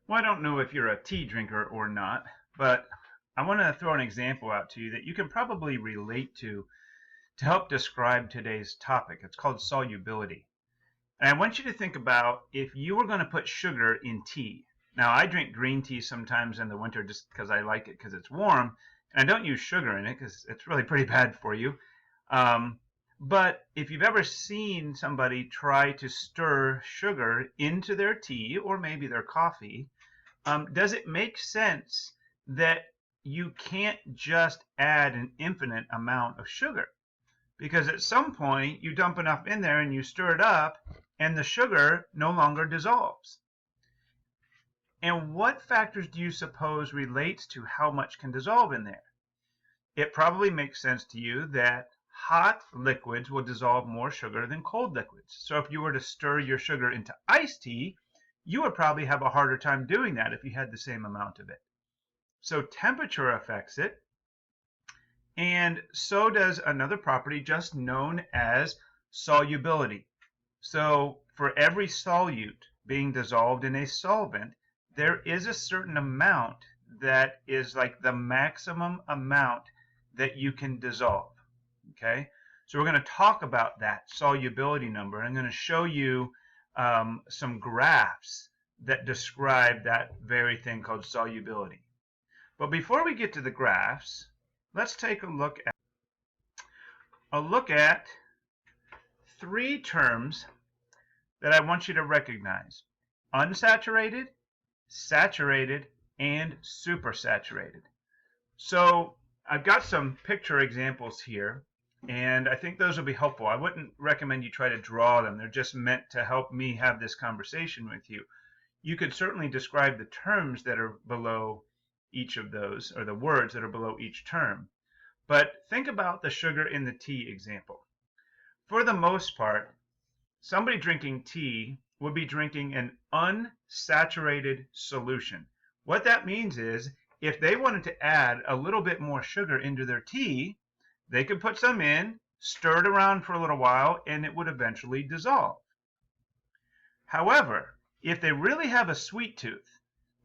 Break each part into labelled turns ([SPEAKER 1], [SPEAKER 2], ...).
[SPEAKER 1] Well, I don't know if you're a tea drinker or not, but I want to throw an example out to you that you can probably relate to help describe today's topic. It's called solubility. And I want you to think about if you were going to put sugar in tea. Now, I drink green tea sometimes in the winter just because I like it because it's warm, and I don't use sugar in it because it's really pretty bad for you. Um, but if you've ever seen somebody try to stir sugar into their tea or maybe their coffee, does it make sense that you can't just add an infinite amount of sugar? Because at some point you dump enough in there and you stir it up and the sugar no longer dissolves. And what factors do you suppose relates to how much can dissolve in there? It probably makes sense to you that hot liquids will dissolve more sugar than cold liquids. So if you were to stir your sugar into iced tea, you would probably have a harder time doing that if you had the same amount of it. So temperature affects it, and so does another property just known as solubility. So for every solute being dissolved in a solvent, there is a certain amount that is like the maximum amount that you can dissolve. Okay, so we're going to talk about that solubility number. I'm going to show you some graphs that describe that very thing called solubility. But before we get to the graphs, let's take a look at three terms that I want you to recognize: unsaturated, saturated, and supersaturated. So I've got some picture examples here, and I think those will be helpful. I wouldn't recommend you try to draw them. They're just meant to help me have this conversation with you. You could certainly describe the terms that are below each of those, or the words that are below each term. But think about the sugar in the tea example. For the most part, somebody drinking tea would be drinking an unsaturated solution. What that means is if they wanted to add a little bit more sugar into their tea, they could put some in, stir it around for a little while, and it would eventually dissolve. However, if they really have a sweet tooth,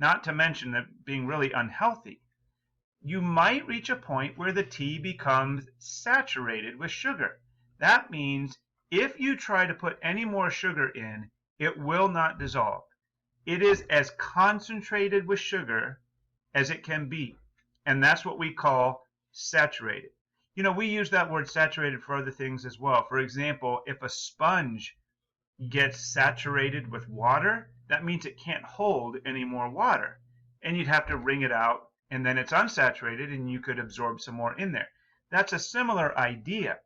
[SPEAKER 1] not to mention that being really unhealthy, you might reach a point where the tea becomes saturated with sugar. That means if you try to put any more sugar in, it will not dissolve. It is as concentrated with sugar as it can be, and that's what we call saturated. You know, we use that word saturated for other things as well. For example, if a sponge gets saturated with water, that means it can't hold any more water, and you'd have to wring it out, and then it's unsaturated and you could absorb some more in there. That's a similar idea.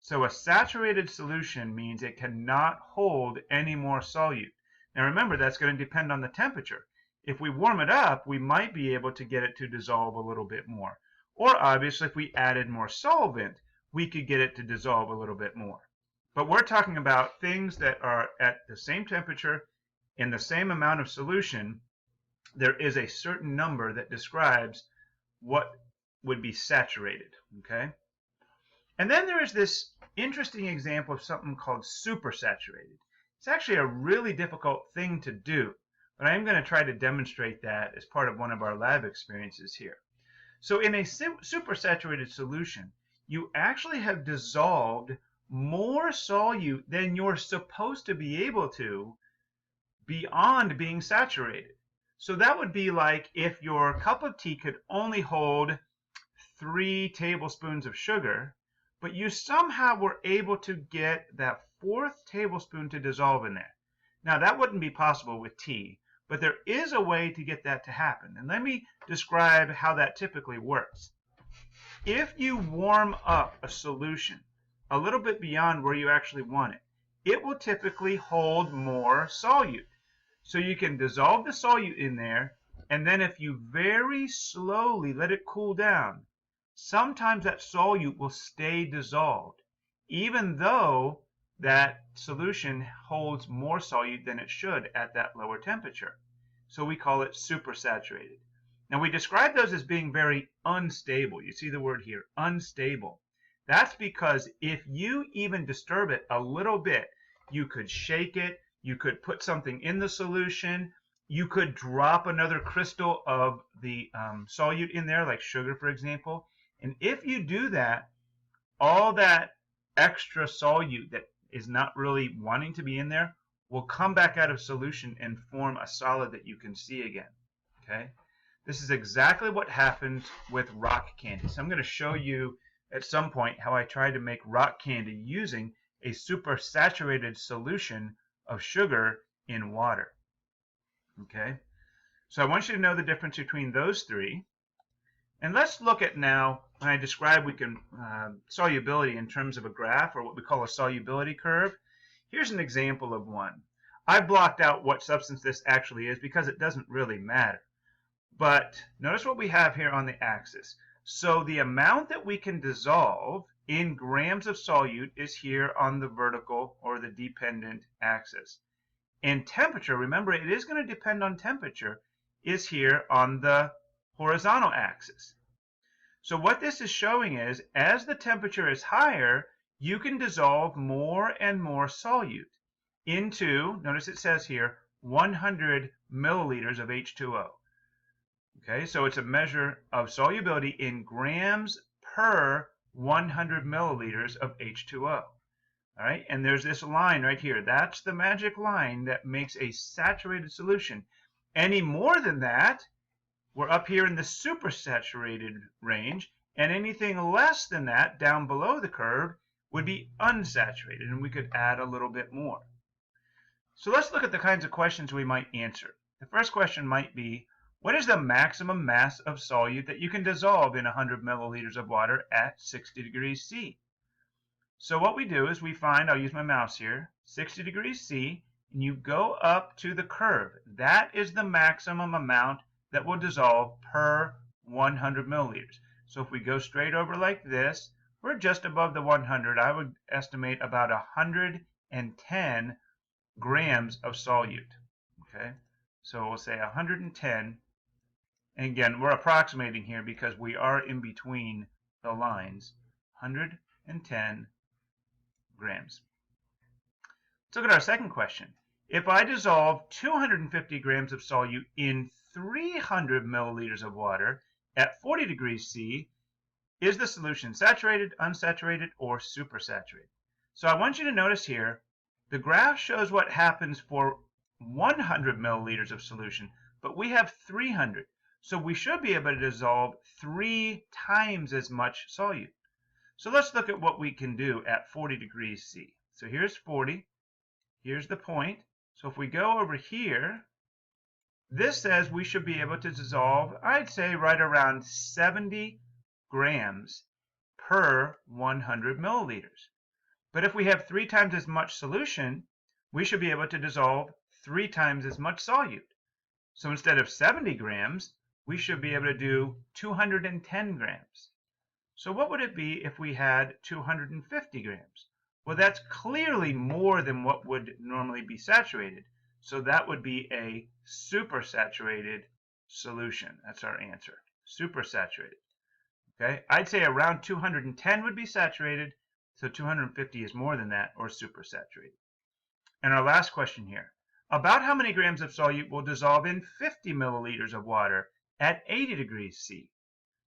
[SPEAKER 1] So a saturated solution means it cannot hold any more solute. Now remember, that's going to depend on the temperature. If we warm it up, we might be able to get it to dissolve a little bit more. Or obviously, if we added more solvent, we could get it to dissolve a little bit more. But we're talking about things that are at the same temperature, in the same amount of solution. There is a certain number that describes what would be saturated, okay? And then there is this interesting example of something called supersaturated. It's actually a really difficult thing to do, but I am going to try to demonstrate that as part of one of our lab experiences here. So in a supersaturated solution, you actually have dissolved more solute than you're supposed to be able to beyond being saturated. So that would be like if your cup of tea could only hold 3 tablespoons of sugar, but you somehow were able to get that 4th tablespoon to dissolve in there. Now that wouldn't be possible with tea, but there is a way to get that to happen. And let me describe how that typically works. If you warm up a solution a little bit beyond where you actually want it, it will typically hold more solute. So you can dissolve the solute in there, and then if you very slowly let it cool down, sometimes that solute will stay dissolved, even though that solution holds more solute than it should at that lower temperature. So we call it supersaturated. Now we describe those as being very unstable. You see the word here, unstable. That's because if you even disturb it a little bit, you could shake it, you could put something in the solution, You could drop another crystal of the solute in there, like sugar, for example. And if you do that, all that extra solute that is not really wanting to be in there will come back out of solution and form a solid that you can see again. Okay? This is exactly what happened with rock candy. So I'm going to show you at some point how I tried to make rock candy using a supersaturated solution of sugar in water. Okay? So I want you to know the difference between those three. And let's look at now, when I describe solubility in terms of a graph, or what we call a solubility curve. Here's an example of one. I blocked out what substance this actually is because it doesn't really matter. But notice what we have here on the axis. So the amount that we can dissolve in grams of solute is here on the vertical or the dependent axis. And temperature, remember it is going to depend on temperature, is here on the horizontal axis. So what this is showing is, as the temperature is higher, you can dissolve more and more solute into, notice it says here, 100 milliliters of H2O. Okay, so it's a measure of solubility in grams per 100 milliliters of H2O. All right, and there's this line right here. That's the magic line that makes a saturated solution. Any more than that, we're up here in the supersaturated range, and anything less than that, down below the curve, would be unsaturated, and we could add a little bit more. So let's look at the kinds of questions we might answer. The first question might be, what is the maximum mass of solute that you can dissolve in 100 milliliters of water at 60 degrees C? So what we do is we find, I'll use my mouse here, 60 degrees C, and you go up to the curve. That is the maximum amount that will dissolve per 100 milliliters. So if we go straight over like this, we're just above the 100. I would estimate about 110 grams of solute. Okay, so we'll say 110. And again, we're approximating here because we are in between the lines. 110 grams. Let's look at our second question. If I dissolve 250 grams of solute in 300 milliliters of water at 40 degrees C, is the solution saturated, unsaturated, or supersaturated? So I want you to notice here, the graph shows what happens for 100 milliliters of solution, but we have 300. So we should be able to dissolve 3 times as much solute. So let's look at what we can do at 40 degrees C. So here's 40. Here's the point. So if we go over here, this says we should be able to dissolve, I'd say, right around 70 grams per 100 milliliters. But if we have 3 times as much solution, we should be able to dissolve 3 times as much solute. So instead of 70 grams, we should be able to do 210 grams. So what would it be if we had 250 grams? Well, that's clearly more than what would normally be saturated. So that would be a supersaturated solution. That's our answer, supersaturated. Okay, I'd say around 210 would be saturated, so 250 is more than that, or supersaturated. And our last question here, about how many grams of solute will dissolve in 50 milliliters of water at 80 degrees C?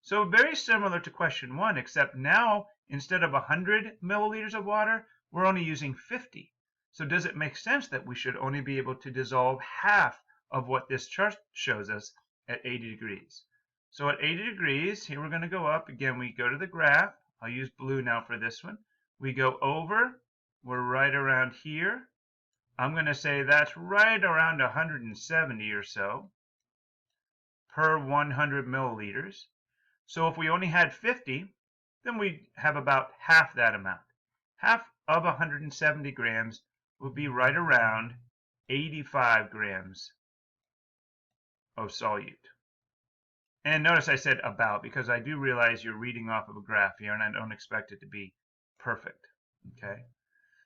[SPEAKER 1] So very similar to question 1, except now instead of 100 milliliters of water, we're only using 50. So does it make sense that we should only be able to dissolve half of what this chart shows us at 80 degrees? So at 80 degrees, here we're going to go up. Again, we go to the graph. I'll use blue now for this one. We go over. We're right around here. I'm going to say that's right around 170 or so per 100 milliliters. So if we only had 50, then we have about half that amount. Half of 170 grams would be right around 85 grams of solute. And notice I said about, because I do realize you're reading off of a graph here and I don't expect it to be perfect. Okay,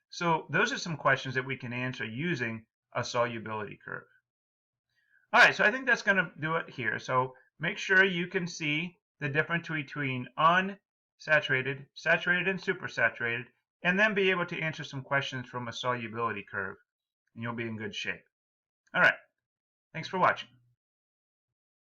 [SPEAKER 1] so those are some questions that we can answer using a solubility curve. All right, so I think that's going to do it here. So make sure you can see the difference between unsaturated, saturated, and supersaturated, and then be able to answer some questions from a solubility curve, and you'll be in good shape. All right. Thanks for watching.